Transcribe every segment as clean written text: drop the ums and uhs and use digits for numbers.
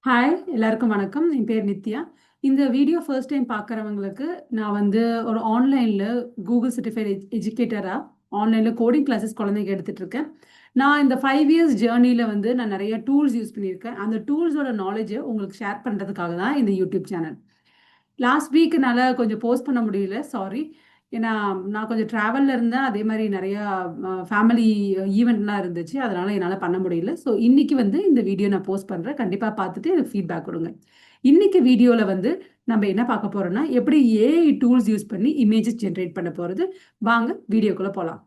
Hi எல்லாருக்கும் வணக்கம். என் பேர் நித்யா. இந்த வீடியோ ஃபர்ஸ்ட் டைம் பார்க்குறவங்களுக்கு நான் வந்து ஒரு ஆன்லைனில் கூகுள் சர்டிஃபைட் எஜுகேட்டராக ஆன்லைனில் கோடிங் கிளாஸஸ் குழந்தைங்க எடுத்துட்டு இருக்கேன். நான் இந்த 5 இயர்ஸ் ஜேர்னியில் வந்து நான் நிறைய டூல்ஸ் யூஸ் பண்ணியிருக்கேன். அந்த டூல்ஸோட நாலேஜை உங்களுக்கு ஷேர் பண்ணுறதுக்காக தான் இந்த யூடியூப் சேனல். லாஸ்ட் வீக் என்னால் கொஞ்சம் போஸ்ட் பண்ண முடியல, சாரி. ஏன்னா நான் கொஞ்சம் ட்ராவலில் இருந்தேன், அதே மாதிரி நிறையா ஃபேமிலி ஈவெண்ட்லாம் இருந்துச்சு, அதனால் என்னால் பண்ண முடியல. ஸோ இன்னைக்கு வந்து இந்த வீடியோ நான் போஸ்ட் பண்ணுறேன், கண்டிப்பாக பார்த்துட்டு எனக்கு ஃபீட்பேக் கொடுங்க. இன்னைக்கு வீடியோவில் வந்து நம்ம என்ன பார்க்க போகிறோம்னா, எப்படி ஏஐ டூல்ஸ் யூஸ் பண்ணி இமேஜஸ் ஜென்ரேட் பண்ண போகிறது. வாங்க வீடியோக்குள்ளே போகலாம்.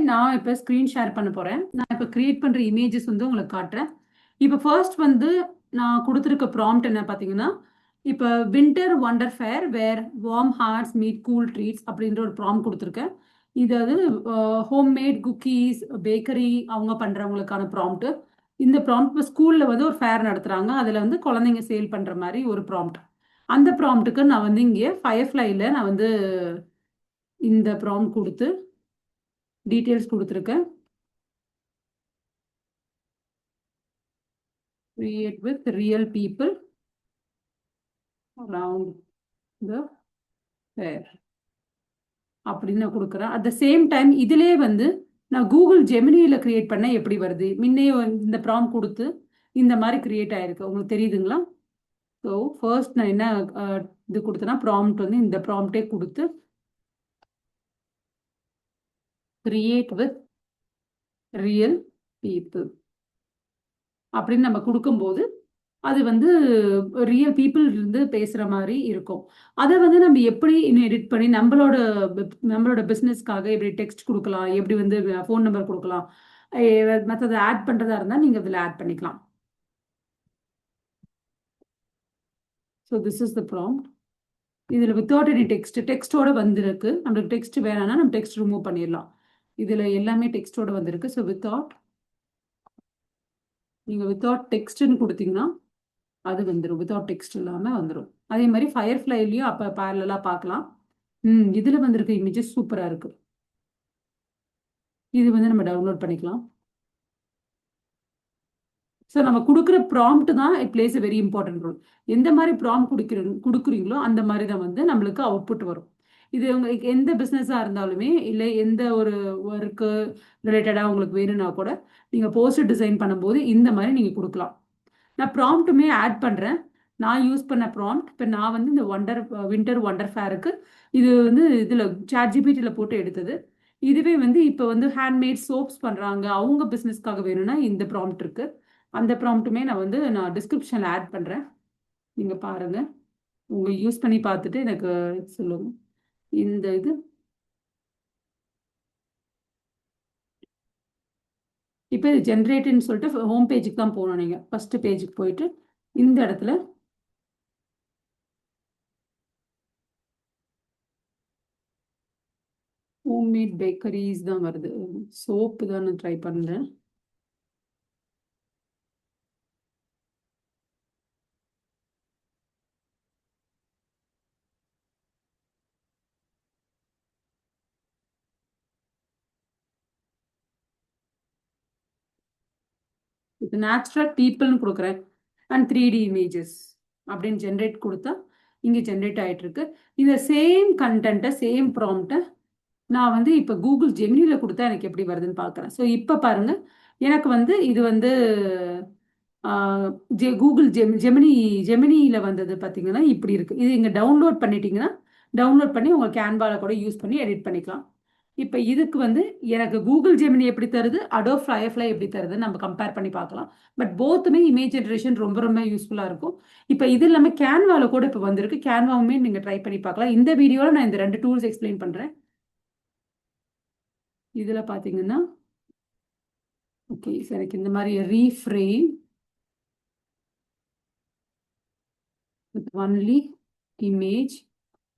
நான் இப்போ ஸ்க்ரீன் ஷேர் பண்ண போகிறேன். நான் இப்போ கிரியேட் பண்ணுற இமேஜஸ் வந்து உங்களுக்கு காட்டுறேன். இப்போ ஃபர்ஸ்ட் வந்து நான் கொடுத்துருக்க ப்ராம்ப்ட் என்ன பார்த்தீங்கன்னா, இப்போ winter wonder fair where warm hearts meet cool treats அப்படின்ற ஒரு ப்ராம்ப்ட் கொடுத்துருக்கேன். இது அது ஹோம்மேட் குக்கீஸ் பேக்கரி அவங்க பண்ணுறவங்களுக்கான ப்ராம்ப்ட். இந்த ப்ராம்ப்ட் இப்போ ஸ்கூலில் வந்து ஒரு ஃபேர் நடத்துகிறாங்க, அதில் வந்து குழந்தைங்க சேல் பண்ணுற மாதிரி ஒரு ப்ராம்ப்ட். அந்த ப்ராம்ப்ட்டுக்கு நான் வந்து இங்கே ஃபயர்ஃப்ளைல நான் வந்து இந்த ப்ராம்ப்ட் கொடுத்து டீட்டெயில்ஸ் கொடுத்துருக்கேன். Create with real people around the fair அப்படின்னு நான் கொடுக்குறேன். அட் த சேம் டைம் இதிலே வந்து நான் கூகுள் ஜெமினியில் கிரியேட் பண்ண எப்படி வருது, முன்னே இந்த ப்ராம்ப்ட் கொடுத்து இந்த மாதிரி கிரியேட் ஆயிருக்கு, உங்களுக்கு தெரியுதுங்களா? ஸோ ஃபர்ஸ்ட் நான் என்ன இது கொடுத்தேன்னா, ப்ராம்ப்ட் வந்து இந்த ப்ராம்ப்டே கொடுத்து கிரியேட் வித் ரியல் பீப்புள் அப்படின்னு நம்ம கொடுக்கும்போது அது வந்து ரியல் பீப்புள் இருந்து பேசுகிற மாதிரி இருக்கும். அதை வந்து நம்ம எப்படி இன்னும் எடிட் பண்ணி நம்மளோட பிஸ்னஸ்க்காக எப்படி டெக்ஸ்ட் கொடுக்கலாம், எப்படி வந்து ஃபோன் நம்பர் கொடுக்கலாம், மற்றதை ஆட் பண்ணுறதா இருந்தால் நீங்கள் இதில் ஆட் பண்ணிக்கலாம். So this is the prompt. இதில் வித்தவுட் எனி டெக்ஸ்டோட வந்திருக்கு. நம்மளுக்கு டெக்ஸ்ட் வேணாம்னா நம்ம டெக்ஸ்ட் ரிமூவ் பண்ணிடலாம். இதில் எல்லாமே டெக்ஸ்டோட வந்திருக்கு. ஸோ நீங்கள் வித்தவுட் டெக்ஸ்ட்னு கொடுத்தீங்கன்னா அது வந்துடும், வித்தவுட் டெக்ஸ்ட் இல்லாமல் வந்துடும். அதே மாதிரி ஃபயர்ஃப்ளைலையும் அப்போ பேரலாக பார்க்கலாம். இதில் வந்திருக்க இமேஜஸ் சூப்பராக இருக்கு. இது வந்து நம்ம டவுன்லோட் பண்ணிக்கலாம். ஸோ நம்ம கொடுக்குற ப்ராம்ப்ட் தான் it plays a very important role. எந்த மாதிரி ப்ராம்ப்ட் கொடுக்குறீங்களோ அந்த மாதிரி தான் வந்து நம்மளுக்கு அவுட்புட் வரும். இது உங்களுக்கு எந்த பிஸ்னஸாக இருந்தாலுமே இல்லை எந்த ஒரு ஒர்க்கு ரிலேட்டடாக உங்களுக்கு வேணும்னா கூட நீங்கள் போஸ்டர் டிசைன் பண்ணும்போது இந்த மாதிரி நீங்கள் கொடுக்கலாம். நான் ப்ராம்ப்ட்டுமே ஆட் பண்ணுறேன். நான் யூஸ் பண்ண ப்ராம்ப்ட் இப்போ நான் வந்து இந்த வின்டர் வண்டர் ஃபேருக்கு இது வந்து இதில் சாட்ஜிபிடியில் போட்டு எடுத்தது. இதுவே வந்து இப்போ வந்து ஹேண்ட்மேட் சோப்ஸ் பண்ணுறாங்க, அவங்க பிஸ்னஸ்க்காக வேணும்னா இந்த ப்ராம்ப்ட் இருக்குது. அந்த ப்ராம்ப்ட்டுமே நான் டிஸ்கிரிப்ஷனில் ஆட் பண்ணுறேன், நீங்கள் பாருங்கள். உங்கள் யூஸ் பண்ணி பார்த்துட்டு எனக்கு சொல்லுங்கள். இந்த இது இப்போ இது ஜென்ரேட்டுன்னு சொல்லிட்டு ஹோம் பேஜுக்கு தான் போகணும். நீங்கள் ஃபஸ்ட்டு பேஜுக்கு போயிட்டு இந்த இடத்துல ஹோம்மேட் பேக்கரிஸ் தான் வருது. சோப்பு தான் நான் ட்ரை பண்ணுறேன். இப்போ நேச்சுரல் பீப்புள்னு கொடுக்குறேன் அண்ட் 3D இமேஜஸ் அப்படின்னு ஜென்ரேட் கொடுத்தா இங்கே ஜென்ரேட் ஆகிட்டு இருக்கு. இந்த சேம் கண்டென்ட்டை சேம் ப்ராம்ப்டை நான் வந்து இப்போ கூகுள் ஜெமினியில் கொடுத்தா எனக்கு எப்படி வருதுன்னு பார்க்குறேன். ஸோ இப்போ பாருங்க, எனக்கு வந்து இது வந்து கூகுள் ஜெமினியில் வந்தது பார்த்தீங்கன்னா இப்படி இருக்குது. இது இங்கே டவுன்லோட் பண்ணிட்டீங்கன்னா டவுன்லோட் பண்ணி உங்கள் கேன்வாவில் கூட யூஸ் பண்ணி எடிட் பண்ணிக்கலாம். இப்போ இதுக்கு வந்து எனக்கு கூகுள் ஜெமினி எப்படி தருது, அடோப் ஃபயர்ஃப்ளை எப்படி தருதுன்னு நம்ம கம்பேர் பண்ணி பார்க்கலாம். பட் போத்துமே இமேஜ் ஜென்ரேஷன் ரொம்ப ரொம்ப யூஸ்ஃபுல்லாக இருக்கும். இப்போ இது இல்லாமல் கேன்வாவில் கூட இப்போ வந்திருக்கு. கேன்வாவுமே நீங்கள் ட்ரை பண்ணி பார்க்கலாம். இந்த வீடியோவில் நான் இந்த 2 டூல்ஸ் எக்ஸ்பிளைன் பண்ணுறேன். இதில் பார்த்தீங்கன்னா ஓகே சார், எனக்கு இந்த மாதிரி reframe with only image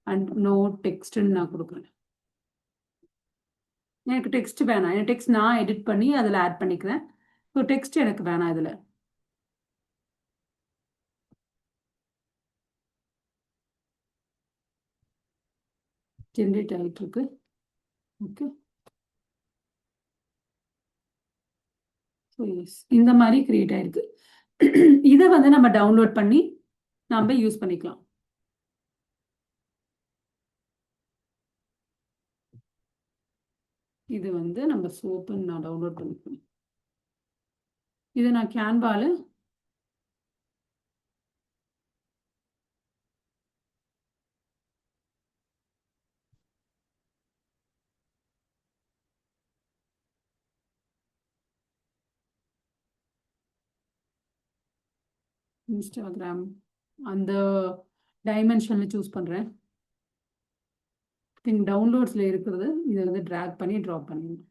and no டெக்ஸ்ட்னு நான் கொடுக்குறேன். எனக்கு டெக்ஸ்ட் வேணாம், எனக்கு டெக்ஸ்ட் நான் எடிட் பண்ணி அதில் ஆட் பண்ணிக்கிறேன். ஸோ டெக்ஸ்ட் எனக்கு வேணாம் இதில். ஜென்ரேட் ஆகிட்டு இருக்கு. ஓகே, ஸோ எஸ், இந்த மாதிரி கிரியேட் ஆயிருக்கு. இதை வந்து நம்ம டவுன்லோட் பண்ணி நம்ம யூஸ் பண்ணிக்கலாம். இது வந்து நம்ம சோப்புன்னு நான் டவுன்லோட் பண்ணிக்கிறேன். இது நான் கேன்வால இன்ஸ்டாகிராம் அந்த டைமென்ஷனில் சூஸ் பண்ணுறேன். திங்க் டவுன்லோட்ஸில் இருக்கிறது இதை வந்து ட்ராக் பண்ணி ட்ராப் பண்ணிடணும்.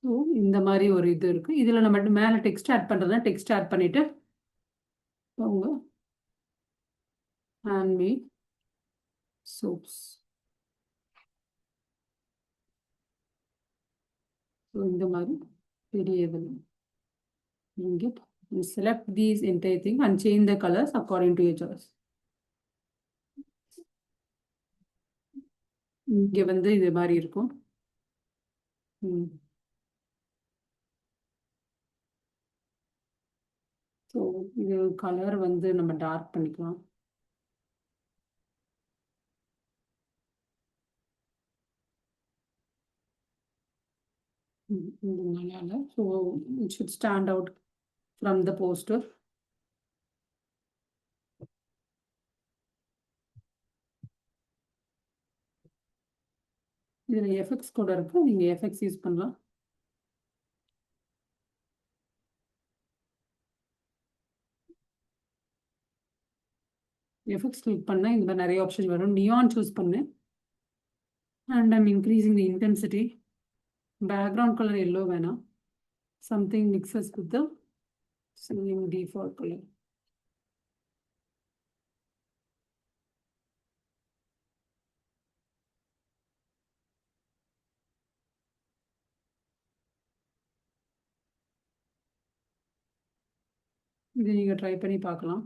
ஸோ இந்த மாதிரி ஒரு இது இருக்குது. இதில் நம்ம மேலே டெக்ஸ்ட் ஆட் பண்ணுறதுனா டெக்ஸ்ட் ஆட் பண்ணிவிட்டு அவங்க ஹேண்ட்மேட் சோப்ஸ். ஸோ இந்த மாதிரி பெரிய இதில் இங்கே select these entire thing and change the colors according to your choice. இங்கே வந்து இது மாதிரி இருக்கும். ஸோ இது கலர் வந்து நம்ம டார்க் பண்ணிக்கலாம். So it should stand out from the poster. இதில் எஃபெக்ட்ஸ் கூட இருக்கு, நீங்கள் எஃபெக்ட்ஸ் யூஸ் பண்ணலாம். எஃபெக்ட்ஸ் கிளிக் பண்ணால் இந்த மாதிரி நிறைய ஆப்ஷன் வரும். நியான் சூஸ் பண்ணு and I'm increasing the intensity. Background colour yellow வேணாம், something mixes with the same default colour. இது நீங்கள் ட்ரை பண்ணி பார்க்கலாம்.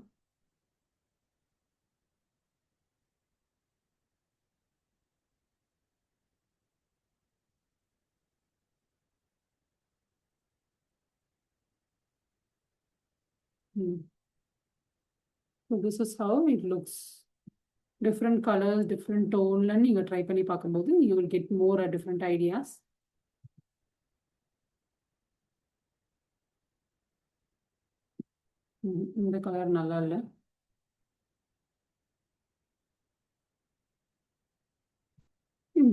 So this is how it looks. Different colors, different tone. நீங்க ட்ரை பண்ணி பார்க்கும்போது you will get more different ideas. இந்த colour நல்லா இல்லை.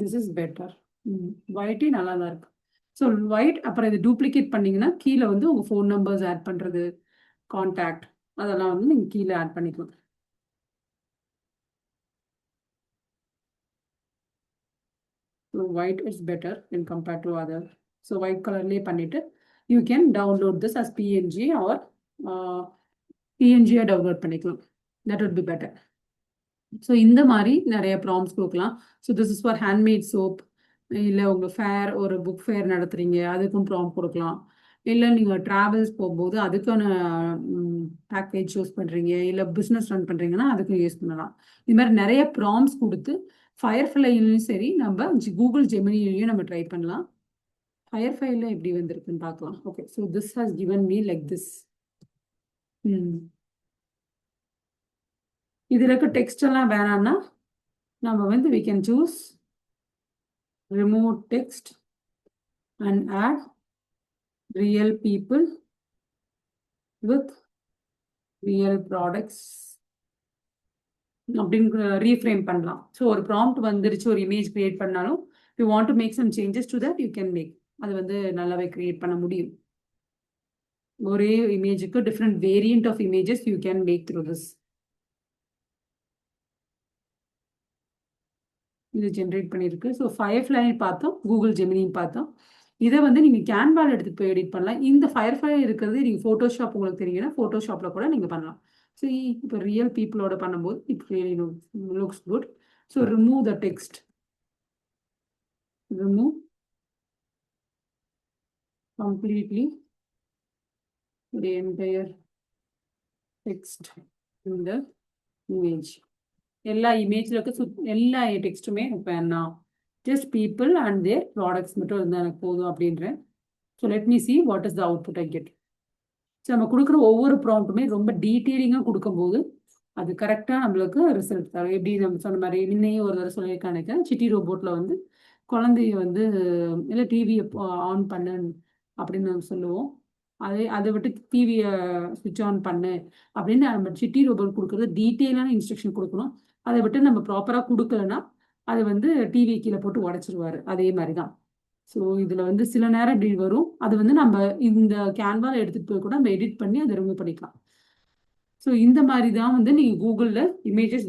This is better. ஒயிட்டே நல்லா தான் இருக்கு. ஸோ ஒயிட் அப்புறம் இது டூப்ளிகேட் பண்ணீங்கன்னா கீழே வந்து உங்கள் ஃபோன் நம்பர்ஸ் ஆட் பண்ணுறது, கான்டாக்ட் அதெல்லாம் வந்து நீங்கள் கீழே ஆட் பண்ணிக்கலாம். So white is better in compared to other. So white கலர்லேயே பண்ணிவிட்டு you can download this as PNG or பிஎன்ஜியாக டவுன்லோட் பண்ணிக்கலாம். That would be better. So இந்த மாதிரி நிறைய ப்ராம்ஸ் கொடுக்கலாம். So this is for handmade soap. இல்லை உங்கள் ஃபேர் ஒரு புக் ஃபேர் நடத்துகிறீங்க அதுக்கும் ப்ராம் கொடுக்கலாம். இல்லை நீங்கள் ட்ராவல்ஸ் போகும்போது அதுக்கான பேக்கேஜ் யூஸ் பண்ணுறீங்க, இல்லை பிஸ்னஸ் ரன் பண்ணுறீங்கன்னா அதுக்கும் யூஸ் பண்ணலாம். இது மாதிரி நிறைய ப்ராம்ஸ் கொடுத்து ஃபயர்ஃப்ளைலையும் சரி நம்ம கூகுள் ஜெமினிலையும் நம்ம ட்ரை பண்ணலாம். ஃபயர்ஃப்ளைல எப்படி வந்திருக்குன்னு பார்க்கலாம். Okay, so this has given me like this. இதில் இருக்க டெக்ஸ்ட் எல்லாம் வேணாம்னா நம்ம வந்து we can choose remove text and add real people with real products அப்படின்னு ரீஃப்ரேம் பண்ணலாம். ஸோ ஒரு ப்ராம்ப்ட் வந்துருச்சு, ஒரு இமேஜ் கிரியேட் பண்ணாலும் you want to make some changes to that you can make. அது வந்து நல்லாவே கிரியேட் பண்ண முடியும். ஒரே இமேஜுக்கு different variant of images you can make through this. இது ஜென்ரேட் பண்ணியிருக்கு. ஸோ ஃபயர்ஃப்ளை பார்த்தோம், கூகுள் ஜெமினியும் பார்த்தோம். இதை வந்து நீங்கள் கேன்வால் எடுத்துகிட்டு போய் எடிட் பண்ணலாம். இந்த ஃபயர்ஃப்ளை இருக்கிறது நீங்கள் ஃபோட்டோஷாப் உங்களுக்கு தெரியுங்கன்னா ஃபோட்டோஷாப்பில் கூட நீங்கள் பண்ணலாம். ஸோ இப்போ ரியல் பீப்புளோட பண்ணும்போது it really looks good. So remove the text, remove completely the entire text in the image. எல்லா இமேஜில் இருக்க எல்லா டெக்ஸ்ட்டுமே எனக்கு வேணாம், just people and their products மட்டும் இருந்தால் எனக்கு போதும் அப்படின்றேன். So let me see what is the output I get. So நம்ம கொடுக்குற ஒவ்வொரு ப்ராம்ப்ட்டுமே ரொம்ப டீட்டெயிலிங்காக கொடுக்கும்போது அது கரெக்டாக நம்மளுக்கு ரிசல்ட் தரும். எப்படி நம்ம சொன்ன மாதிரி முன்னையே ஒரு தடவை சொல்லியிருக்கான்னு நினைக்கிறேன், சிட்டி ரோபோட்டில் வந்து குழந்தைய வந்து இல்லை டிவியை ஆன் பண்ணு அப்படின்னு நம்ம சொல்லுவோம். அதை விட்டு டிவியை சுவிட்ச் ஆன் பண்ணு அப்படின்னு நம்ம சிட்டி ரோபோட் கொடுக்குறது டீட்டெயிலான இன்ஸ்ட்ரக்ஷன் கொடுக்கணும். அதை விட்டு நம்ம ப்ராப்பராக கொடுக்கலன்னா அது வந்து டிவி கீழே போட்டு உடச்சிருவாரு. அதே மாதிரி தான். ஸோ இதில் வந்து சில நேரம் இப்படி வரும். அது வந்து நம்ம இந்த கேன்வாவில் எடுத்துகிட்டு போய் கூட நம்ம எடிட் பண்ணி அதை ரிமூவ் பண்ணிக்கலாம். ஸோ இந்த மாதிரி தான் வந்து நீங்கள் கூகுளில் இமேஜஸ்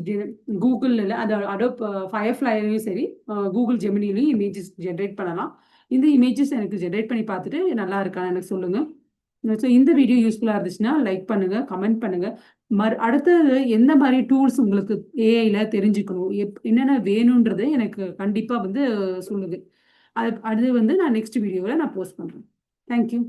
கூகுளில் அது அடோப் ஃபயர்ஃப்ளைலையும் சரி கூகுள் ஜெமினிலையும் இமேஜஸ் ஜென்ரேட் பண்ணலாம். இந்த இமேஜஸ் எனக்கு ஜென்ரேட் பண்ணி பார்த்துட்டு நல்லா இருக்கான்னு எனக்கு சொல்லுங்கள். ஸோ இந்த வீடியோ யூஸ்ஃபுல்லாக இருந்துச்சுன்னா லைக் பண்ணுங்கள், கமெண்ட் பண்ணுங்கள். அடுத்தது எந்த மாதிரி டூல்ஸ் உங்களுக்கு ஏஐயில் தெரிஞ்சுக்கணும், என்னென்ன வேணுன்றது எனக்கு கண்டிப்பாக வந்து சொல்லுங்கள். அது வந்து நான் நெக்ஸ்ட் வீடியோவில் நான் போஸ்ட் பண்ணுறேன். தேங்க்யூ.